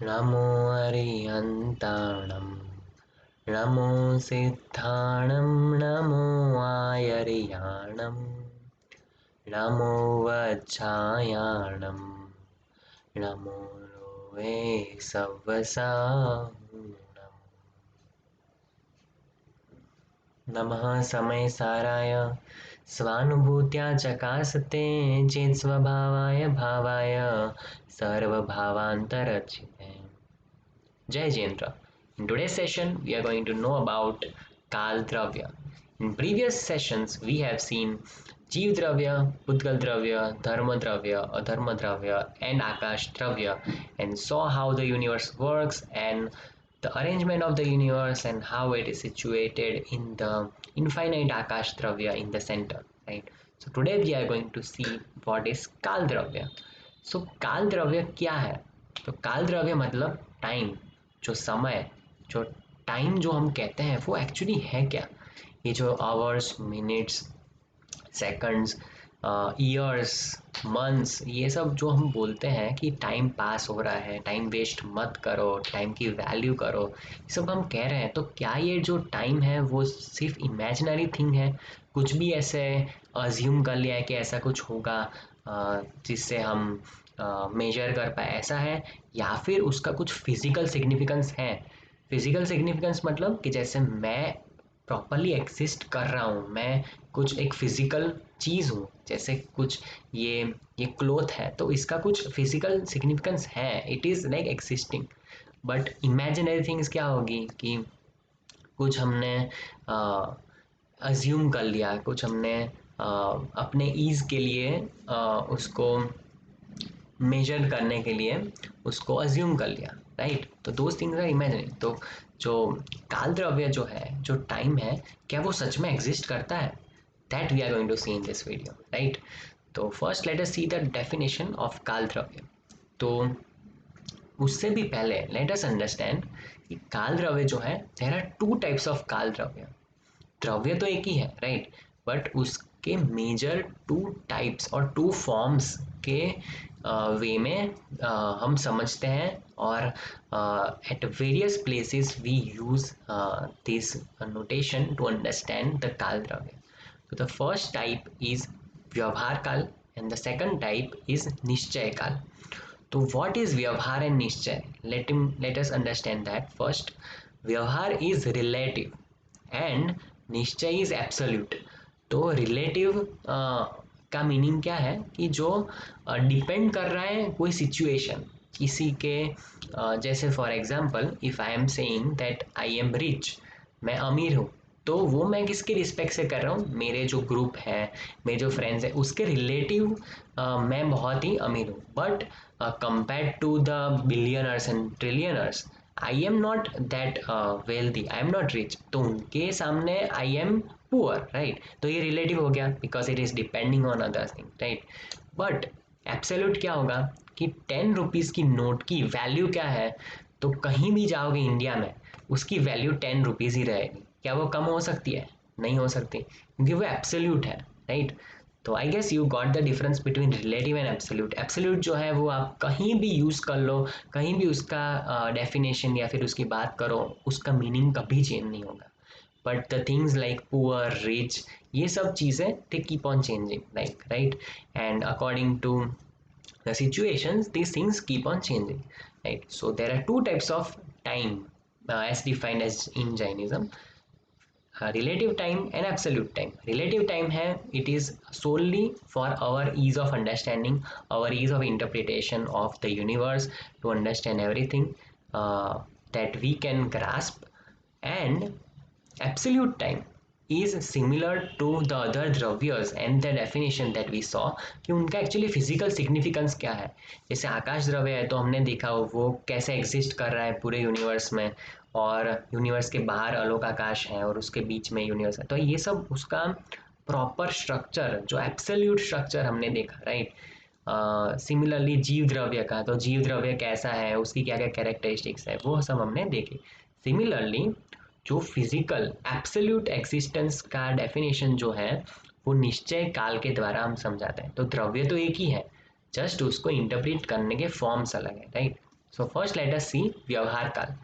नमो अरिहन्ताणं नमो सिद्धाणं नमो आयर्याणं नमो वज्रायाणं नमो लोहे सव्वसाहुणम् नमः समयसाराय स्वानुभूत्या चकासते चेत् स्वभावाय भावाय सर्वभावान्तरचिते. Jai Jendra. In today's session, we are going to know about Kal Dravya. In previous sessions, we have seen Jeev Dravya, Pudgal Dravya, Dharma Dravya, Adharma Dravya, and Akash Dravya, and saw how the universe works and the arrangement of the universe and how it is situated in the infinite Akash Dravya in the center. Right. So today we are going to see what is Kal Dravya. So Kal Dravya क्या है? तो काल द्रव्य मतलब time, जो समय, जो time जो हम कहते हैं वो एक्चुअली है क्या? ये जो hours, minutes, seconds, years, months, ये सब जो हम बोलते हैं कि टाइम पास हो रहा है, टाइम वेस्ट मत करो, टाइम की वैल्यू करो, ये सब हम कह रहे हैं, तो क्या ये जो टाइम है वो सिर्फ इमेजिनरी थिंग है? कुछ भी ऐसे अज्यूम कर लिया है कि ऐसा कुछ होगा जिससे हम मेजर कर पाए, ऐसा है? या फिर उसका कुछ फिजिकल सिग्निफिकेंस है? फिजिकल सिग्निफिकेंस मतलब कि जैसे मैं प्रॉपरली एग्जिस्ट कर रहा हूँ, मैं कुछ एक फिजिकल चीज़ हूँ, जैसे कुछ ये क्लोथ है तो इसका कुछ फिजिकल सिग्निफिकेंस है, it is like existing. But imaginary things क्या होगी कि कुछ हमने अज्यूम कर लिया, कुछ हमने अपने ईज़ के लिए उसको मेजर करने के लिए उसको अज्यूम कर लिया, राइट? तो दोज थिंग्स आर इमेजिनरी. तो जो काल द्रव्य जो है, जो टाइम है, क्या वो सच में एग्जिस्ट करता है? That we are going to see in this video, right? तो first let us see the definition of काल द्रव्य. तो उससे भी पहले लेट अस अंडरस्टैंड कि काल द्रव्य जो है, there are two types of काल द्रव्य. द्रव्य तो एक ही है, राइट? बट उसके मेजर टू टाइप्स और टू फॉर्म्स के वे में हम समझते हैं, और at various places we use this notation to understand the काल द्रव्य. तो द फर्स्ट टाइप इज व्यवहार काल and the second type is निश्चय काल. तो व्हाट इज व्यवहार एंड निश्चय? Let us understand that first. व्यवहार इज रिलेटिव एंड निश्चय इज एब्सोल्यूट. तो रिलेटिव का मीनिंग क्या है कि जो डिपेंड कर रहा है कोई सिचुएशन, किसी के जैसे for example if I am saying that I am rich, मैं अमीर हूँ, तो वो मैं किसके रिस्पेक्ट से कर रहा हूँ? मेरे जो ग्रुप है, मेरे जो फ्रेंड्स हैं, उसके रिलेटिव मैं बहुत ही अमीर हूँ. But compare to the billionaires and trillionaires, I am not that wealthy, I am not rich. तो उनके सामने आई एम पुअर, राइट? तो ये रिलेटिव हो गया because it is depending on other thing, right? But absolute क्या होगा कि 10 रुपीज़ की नोट की वैल्यू क्या है? तो कहीं भी जाओगे इंडिया में, उसकी वैल्यू 10 रुपीज़ ही रहेगी. क्या वो कम हो सकती है? नहीं हो सकती, क्योंकि वो एब्सोल्यूट है, राइट? तो I guess you got the difference between relative and absolute. Absolute जो है वो आप कहीं भी यूज़ कर लो, कहीं भी उसका डेफिनेशन या फिर उसकी बात करो, उसका मीनिंग कभी चेंज नहीं होगा. But the things like poor, rich, ये सब चीज़ें they keep on changing, like, right? And according to the situations, these things keep on changing, right? So there are two types of time as defined as in Jainism: relative time and absolute time. Relative time है, it is solely for our ease of understanding, our ease of interpretation of the universe, to understand everything that we can grasp. And absolute time is similar to the other द्रव्यस and the definition that we saw कि उनका actually physical significance क्या है. जैसे आकाश द्रव्य है तो हमने देखा वो कैसे एग्जिस्ट कर रहा है पूरे यूनिवर्स में, और यूनिवर्स के बाहर अलोक आकाश है और उसके बीच में यूनिवर्स है. तो ये सब उसका प्रॉपर स्ट्रक्चर, जो एब्सोल्यूट स्ट्रक्चर हमने देखा, राइट? सिमिलरली जीव द्रव्य का, तो जीव द्रव्य कैसा है, उसकी क्या क्या कैरेक्टरिस्टिक्स है, वो सब हमने देखे. सिमिलरली जो फिजिकल एब्सोल्यूट एग्जिस्टेंस का डेफिनेशन जो है वो निश्चय काल के द्वारा हम समझाते हैं. तो द्रव्य तो एक ही है, जस्ट उसको इंटरप्रेट करने के फॉर्म्स अलग है, right? So first let us see व्यवहार काल।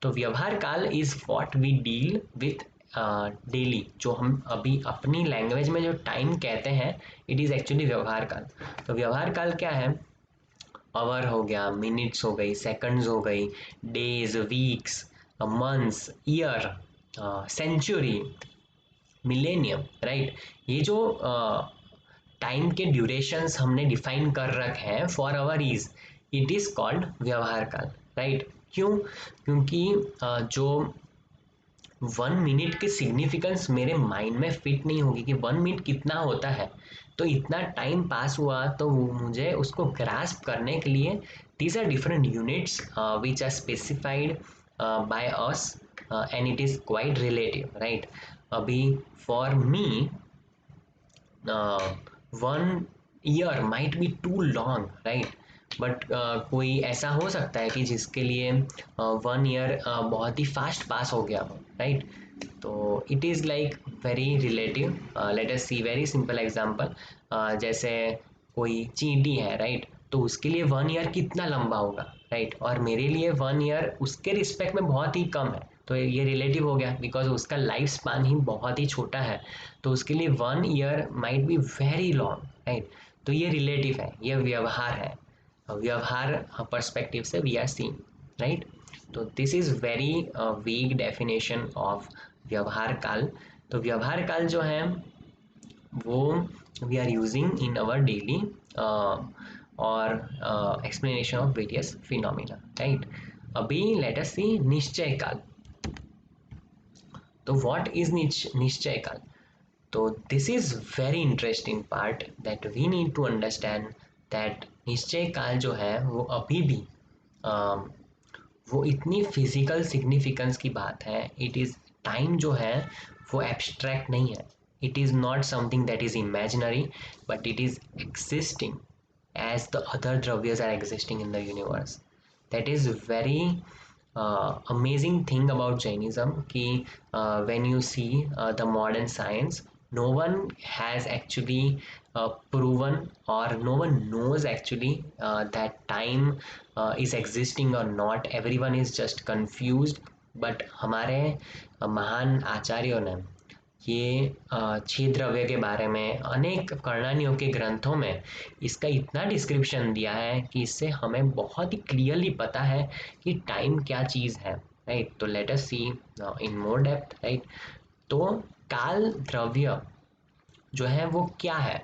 तो व्यवहार काल is what we deal with daily, जो हम अभी अपनी लैंग्वेज में जो टाइम कहते हैं, इट इज़ एक्चुअली व्यवहार काल। तो व्यवहार काल क्या है? आवर हो गया, मिनट्स हो गई, सेकंड्स हो गई, days, weeks, months, year, century, millennium, right. ये जो टाइम के ड्यूरेशंस हमने डिफाइन कर रखे हैं for our ease, it is called व्यवहार काल, राइट। क्यों? क्योंकि जो 1 मिनट की सिग्निफिकेंस मेरे माइंड में फिट नहीं होगी कि 1 मिनट कितना होता है, तो इतना टाइम पास हुआ, तो मुझे उसको ग्रास्प करने के लिए these are different units which are specified by us, and it is quite relative, right. अभी for me 1 year might be too long, right. But कोई ऐसा हो सकता है कि जिसके लिए 1 ईयर बहुत ही फास्ट पास हो गया हो, राइट। तो it is like very relative. Let us see very simple example. जैसे कोई चींटी है, राइट, तो उसके लिए 1 ईयर कितना लंबा होगा, राइट, और मेरे लिए 1 ईयर उसके रिस्पेक्ट में बहुत ही कम है, तो ये रिलेटिव हो गया बिकॉज उसका लाइफ स्पान ही बहुत ही छोटा है, तो उसके लिए 1 year might be very long, right. तो ये रिलेटिव है, ये व्यवहार है, व्यवहार पर्सपेक्टिव से वी आर सीइंग, राइट। तो this is very weak definition of व्यवहार काल। तो व्यवहार काल जो है वो we are using in our daily और explanation of various phenomena, right. अभी लेट अस सी निश्चय काल। तो व्हाट इज निश्चय काल? तो this is very interesting part that we need to understand, that निश्चय काल जो है वो अभी भी वो इतनी फिजिकल सिग्निफिकेंस की बात है। इट इज़ टाइम जो है वो एब्स्ट्रैक्ट नहीं है, it is not something that is imaginary, but it is existing as the other dravyas are existing in the universe. That is very amazing thing about Jainism कि when you see the modern science, no one has actually proven or no one knows actually that time is existing or not. Everyone is just confused. But हमारे महान आचार्यों ने ये 6 द्रव्य के बारे में अनेक कर्णानियों के ग्रंथों में इसका इतना डिस्क्रिप्शन दिया है कि इससे हमें बहुत ही क्लियरली पता है कि टाइम क्या चीज़ है, राइट। तो let us see in more depth, right. तो काल द्रव्य जो है वो क्या है?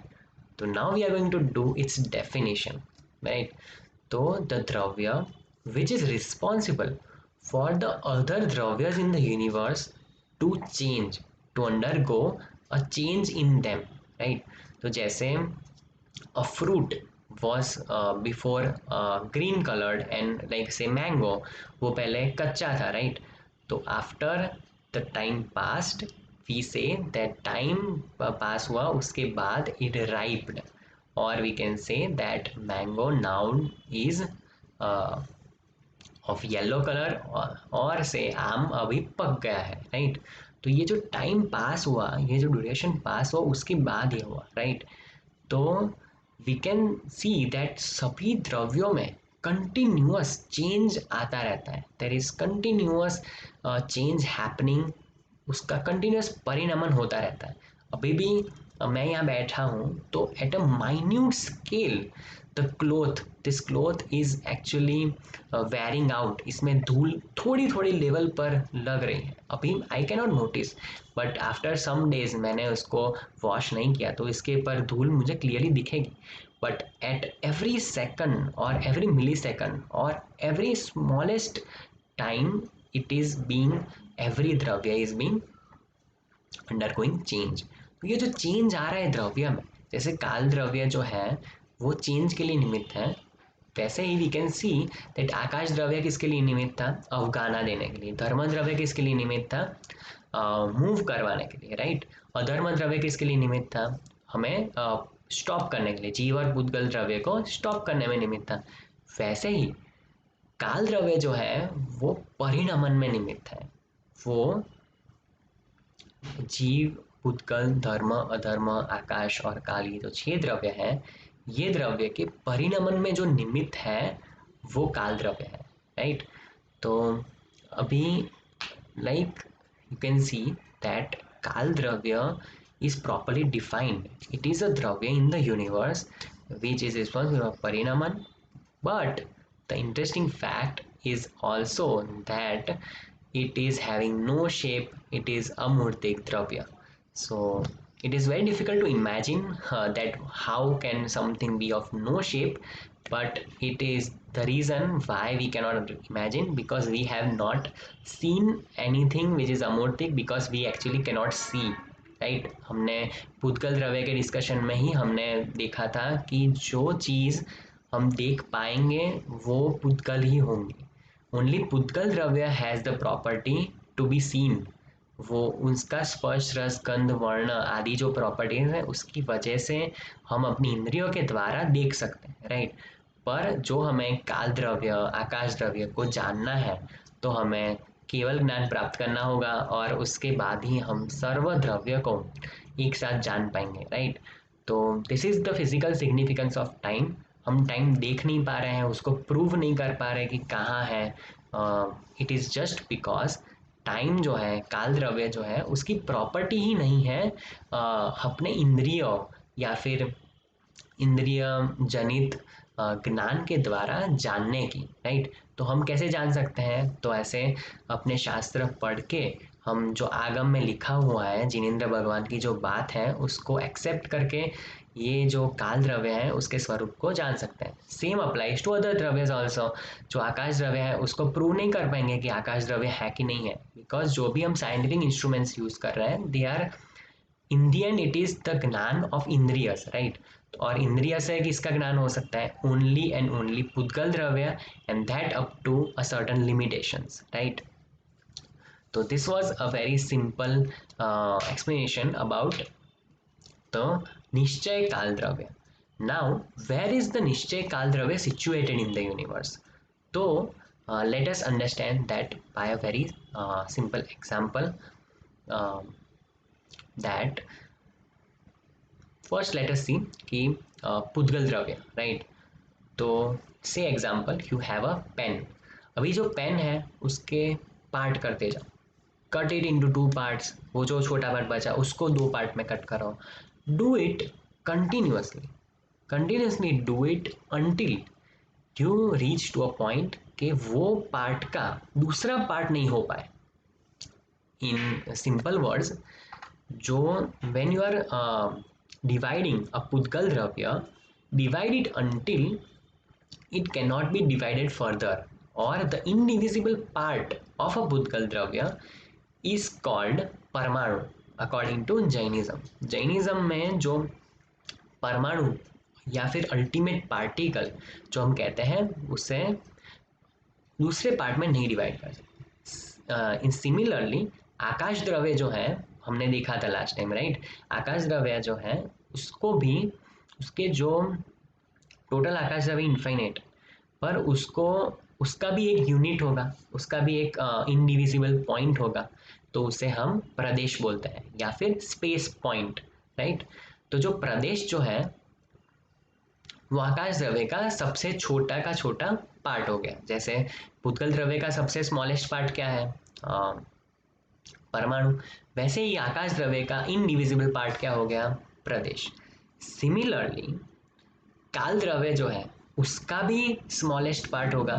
तो now we are going to do its definition, right. तो द द्रव्य which is responsible for the other द्रव्यस in the universe to change, to undergo a change in them, right. तो जैसे a fruit was before green colored and like say mango, वो पहले कच्चा था, right. तो after the time passed we say that time pass हुआ, उसके बाद इट राइप्ड, और we can say that mango now is of yellow colour, और से आम अभी पक गया है, राइट। तो ये जो टाइम पास हुआ, ये जो ड्यूरेशन पास हुआ, उसके बाद ये हुआ, राइट। तो वी कैन सी दैट सभी द्रव्यों में कंटिन्यूअस चेंज आता रहता है, there is continuous change happening, उसका कंटिन्यूअस परिणमन होता रहता है। अभी भी मैं यहाँ बैठा हूँ तो at a minute scale the cloth, this cloth is actually wearing out, इसमें धूल थोड़ी थोड़ी लेवल पर लग रही है, अभी I can not notice, but after some days मैंने उसको वॉश नहीं किया तो इसके ऊपर धूल मुझे क्लियरली दिखेगी। बट एट एवरी सेकंड और एवरी मिली सेकंड और every smallest time it is being, every द्रव्य इज बीइंग अंडरगोइंग चेंज। तो ये जो चेंज आ रहा है द्रव्य में, जैसे काल द्रव्य जो है वो चेंज के लिए निमित्त है, वैसे ही वी कैन सी दैट आकाश द्रव्य किसके लिए निमित्त था? अवगाना देने के लिए। धर्म द्रव्य किसके लिए निमित्त था? मूव करवाने के लिए, राइट। अधर्म द्रव्य किसके लिए निमित्त था? हमें स्टॉप करने के लिए, जीव और पुद्गल द्रव्य को स्टॉप करने में निमित्त था। वैसे ही काल द्रव्य जो है वो परिणमन में निमित्त है, वो जीव, पुद्गल, धर्म, अधर्म, आकाश और काल, ये जो 6 द्रव्य हैं, ये द्रव्य के परिणमन में जो निमित्त है वो काल द्रव्य है, राइट। तो अभी like you can see that काल द्रव्य is properly defined. It is a dravya in the universe which is responsible for parinaman. But the interesting fact is also that it is having no shape. It is amurtik dravya. So it is very difficult to imagine that how can something be of no shape, but it is the reason why we cannot imagine, because we have not seen anything which is amorphic, because we actually cannot see, right. हमने पुद्गल द्रव्य के discussion में ही हमने देखा था कि जो चीज़ हम देख पाएंगे वो पुद्गल ही होंगी। ओनली पुद्गल द्रव्य has the property to be seen. वो उसका स्पर्श रस गंध वर्ण आदि जो प्रॉपर्टीज है उसकी वजह से हम अपनी इंद्रियों के द्वारा देख सकते हैं, राइट। पर जो हमें काल द्रव्य आकाश द्रव्य को जानना है तो हमें केवल ज्ञान प्राप्त करना होगा, और उसके बाद ही हम सर्व द्रव्य को एक साथ जान पाएंगे, राइट। तो this is the physical significance of time. हम टाइम देख नहीं पा रहे हैं, उसको प्रूव नहीं कर पा रहे कि कहाँ है। It is just because time जो है, काल द्रव्य जो है, उसकी प्रॉपर्टी ही नहीं है अपने इंद्रियों या फिर इंद्रिय जनित ज्ञान के द्वारा जानने की, राइट। तो हम कैसे जान सकते हैं? तो ऐसे अपने शास्त्र पढ़ के हम जो आगम में लिखा हुआ है जिनेंद्र भगवान की जो बात है उसको एक्सेप्ट करके ये जो काल द्रव्य है उसके स्वरूप को जान सकते हैं। सेम अप्लाइज टू अदर द्रव्य ऑल्सो। जो आकाश द्रव्य है उसको प्रूव नहीं कर पाएंगे कि आकाश द्रव्य है कि नहीं है, बिकॉज जो भी हम साइंटिफिक इंस्ट्रूमेंट्स यूज कर रहे हैं they are in the and it is the ज्ञान ऑफ इंद्रियस, राइट। और इंद्रिय से किसका ज्ञान हो सकता है? ओनली एंड ओनली पुद्गल द्रव्य, and that up to a certain limitations, right. तो this was a very simple explanation about the निश्चय काल द्रव्य। नाउ वेयर इज द निश्चय काल द्रव्य सिचुएटेड इन द यूनिवर्स? तो let us understand that by a very simple example. That first let us see कि पुद्गल द्रव्य, राइट। तो say example you have a pen. अभी जो पेन है उसके पार्ट करते जाओ, cut it into two parts. वो जो छोटा पार्ट बचा उसको दो पार्ट में कट करो। Do it continuously, continuously do it until you reach to a point कि वो पार्ट का दूसरा पार्ट नहीं हो पाए। इन सिंपल वर्ड्स, जो when you are dividing a pudgal dravya, divide it until it cannot be divided further, or the indivisible part of a pudgal dravya is called परमाणु according to Jainism. Jainism में जो परमाणु या फिर ultimate particle जो हम कहते हैं उसे दूसरे पार्ट में नहीं डिवाइड कर सकते। इन सिमिलरली आकाश द्रव्य जो है हमने देखा था लास्ट टाइम, राइट। आकाश द्रव्य जो है उसको भी उसके जो टोटल आकाश द्रव्य इनफाइनाइट, पर उसको उसका भी एक यूनिट होगा, उसका भी एक इनडिविजिबल पॉइंट होगा, तो उसे हम प्रदेश बोलते हैं या फिर स्पेस पॉइंट, राइट। तो जो प्रदेश जो है वो आकाश द्रव्य का सबसे छोटा का छोटा पार्ट हो गया। जैसे पुद्गल द्रव्य का सबसे स्मॉलेस्ट पार्ट क्या है? परमाणु। वैसे ही आकाश द्रव्य का इनडिविजिबल पार्ट क्या हो गया? प्रदेश। सिमिलरली काल द्रव्य जो है उसका भी स्मॉलेस्ट पार्ट होगा,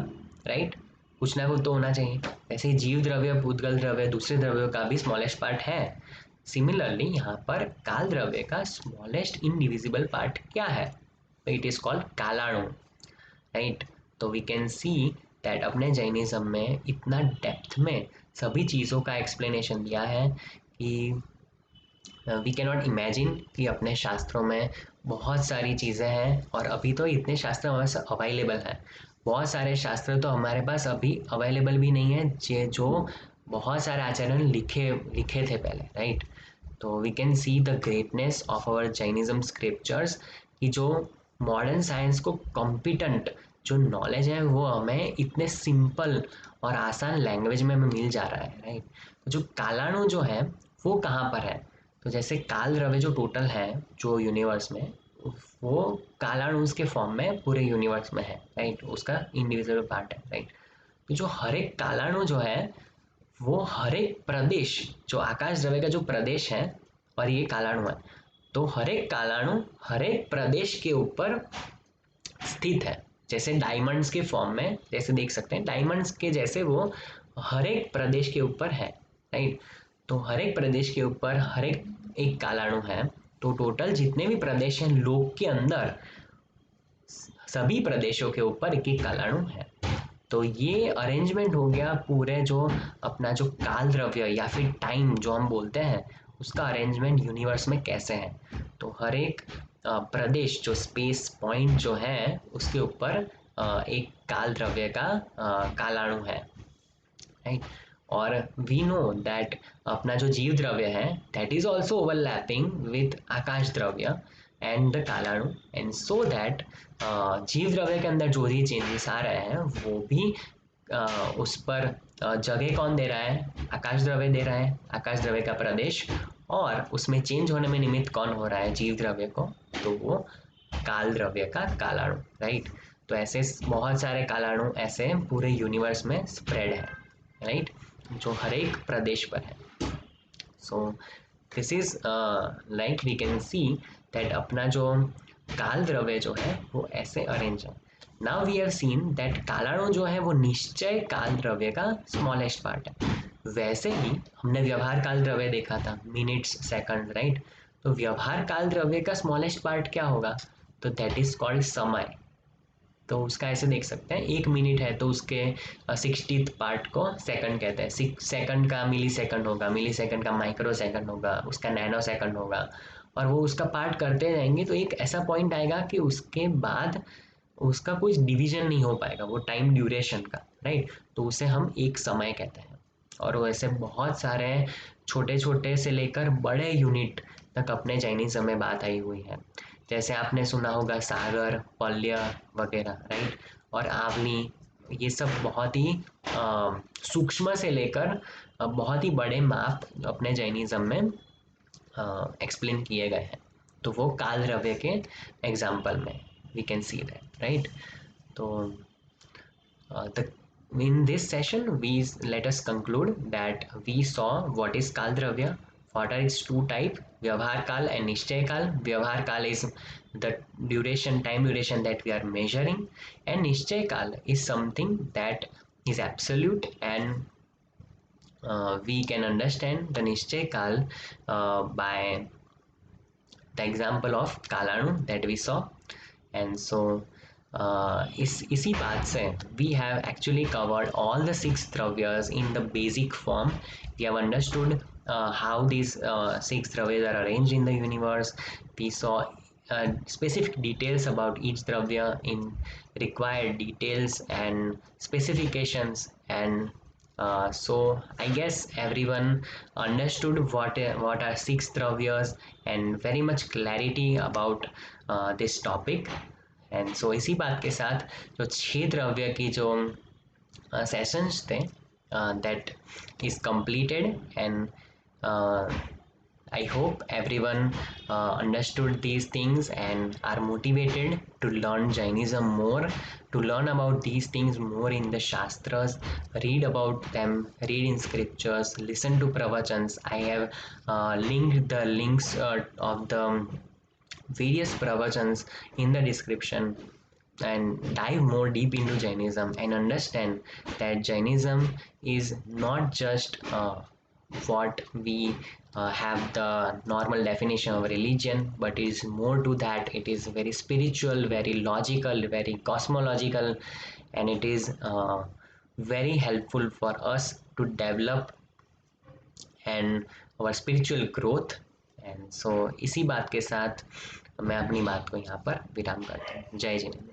राइट। कुछ ना कुछ तो होना चाहिए। वैसे ही जीव द्रव्य, पुद्गल द्रव्य, दूसरे द्रव्यों का भी स्मॉलेस्ट पार्ट है। सिमिलरली यहाँ पर काल द्रव्य का स्मॉलेस्ट इनडिविजिबल पार्ट क्या है? इट इज कॉल्ड कालाणु, राइट। तो वी कैन सी दैट अपने जैनिज्म में इतना डेप्थ में सभी चीज़ों का एक्सप्लेनेशन दिया है कि वी कैन नॉट इमेजिन कि अपने शास्त्रों में बहुत सारी चीज़ें हैं, और अभी तो इतने शास्त्र हमारे पास अवेलेबल हैं। बहुत सारे शास्त्र तो हमारे पास अभी अवेलेबल भी नहीं है जो बहुत सारे आचार्यों ने लिखे लिखे थे पहले, राइट। तो we can see the greatness of our Jainism scriptures कि जो मॉडर्न साइंस को कॉम्पिटेंट जो नॉलेज है वो हमें इतने सिंपल और आसान लैंग्वेज में हमें मिल जा रहा है, राइट। तो जो कालाणु जो है वो कहाँ पर है? तो जैसे काल द्रव्य जो टोटल है जो यूनिवर्स में, वो कालाणुस के फॉर्म में पूरे यूनिवर्स में है, राइट। उसका इंडिविजुअल पार्ट है, राइट। तो जो हर एक कालाणु जो है वो हर एक प्रदेश, जो आकाश द्रव्य का जो प्रदेश है और ये कालाणु है, तो हर एक कालाणु हर एक प्रदेश के ऊपर स्थित है। जैसे डायमंड्स के फॉर्म में, जैसे देख सकते हैं डायमंड्स के जैसे वो हर एक प्रदेश के ऊपर है, राइट। तो हर एक प्रदेश के ऊपर हर एक एक कालाणु है। तो टोटल जितने भी प्रदेश हैं लोक के अंदर, सभी प्रदेशों के ऊपर एक एक कालाणु है। तो ये अरेंजमेंट हो गया पूरे जो अपना जो काल द्रव्य या फिर टाइम जो हम बोलते हैं उसका अरेंजमेंट यूनिवर्स में कैसे है। तो हर एक प्रदेश जो स्पेस पॉइंट जो है उसके ऊपर एक काल द्रव्य का कालाणु है, राइट। और वी नो दैट अपना जो जीव द्रव्य है that is also overlapping with आकाश द्रव्य एंड द कालाणु, एंड सो दैट जीव द्रव्य के अंदर जो भी चेंजेस आ रहे हैं वो भी उस पर जगह कौन दे रहा है, आकाश द्रव्य दे रहा है, आकाश द्रव्य का प्रदेश, और उसमें चेंज होने में निमित्त कौन हो रहा है, जीव द्रव्य को, तो वो काल द्रव्य का कालाणु, राइट। तो ऐसे बहुत सारे कालाणु ऐसे पूरे यूनिवर्स में स्प्रेड है, राइट, जो हर एक प्रदेश पर है। So this is like we can see that अपना जो काल द्रव्य जो है वो ऐसे अरेंज है। Now we have seen that कालाणु जो है वो निश्चय काल द्रव्य का स्मॉलेस्ट पार्ट है। वैसे ही हमने व्यवहार काल द्रव्य देखा था, मिनट्स, सेकंड, राइट। तो व्यवहार काल द्रव्य का स्मॉलेस्ट पार्ट क्या होगा, तो दैट इज कॉल्ड समय। तो उसका ऐसे देख सकते हैं, 1 मिनट है तो उसके 60th पार्ट को सेकंड कहते हैं। सेकंड का मिली सेकंड होगा, मिली सेकंड का माइक्रो सेकंड होगा, उसका नैनो सेकंड होगा, और वो उसका पार्ट करते जाएंगे तो एक ऐसा पॉइंट आएगा कि उसके बाद उसका कुछ डिवीजन नहीं हो पाएगा वो टाइम ड्यूरेशन का, राइट। तो उसे हम एक समय कहते हैं। और वैसे बहुत सारे छोटे छोटे से लेकर बड़े यूनिट तक अपने चाइनीज में बात आई हुई है। जैसे आपने सुना होगा सागर, पल्य वगैरह, राइट, और आवनी, ये सब बहुत ही सूक्ष्म से लेकर बहुत ही बड़े माप अपने जैनिज्म में एक्सप्लेन किए गए हैं। तो वो काल द्रव्य के एग्जाम्पल में we can see that, right. तो the in this session we let us conclude that we saw what is kal dravya, what are its two type, vyavhar kal and nishchay kal. Vyavhar kal is the duration, time duration that we are measuring, and nishchay kal is something that is absolute, and we can understand the nishchay kal by the example of kalanu that we saw. And so इसी बात से we have actually covered all the 6 dravyas in the basic form. We have understood how these 6 dravyas are arranged in the universe. We saw specific details about each dravya in required details and specifications, and so I guess everyone understood what are 6 dravyas and very much clarity about this topic. And so इसी बात के साथ जो 6 द्रव्य की जो sessions थे that is completed, and I hope everyone understood these things and are motivated to learn Jainism more, to learn about these things more in the Shastras, read about them, read in scriptures, listen to pravachans. I have linked the links of the various pravachans in the description, and dive more deep into Jainism and understand that Jainism is not just what we have the normal definition of religion, but is more to that. It is very spiritual, very logical, very cosmological, and it is very helpful for us to develop and our spiritual growth. And so इसी बात के साथ मैं अपनी बात को यहाँ पर विराम करता हूँ। जय जिनेन्द्र।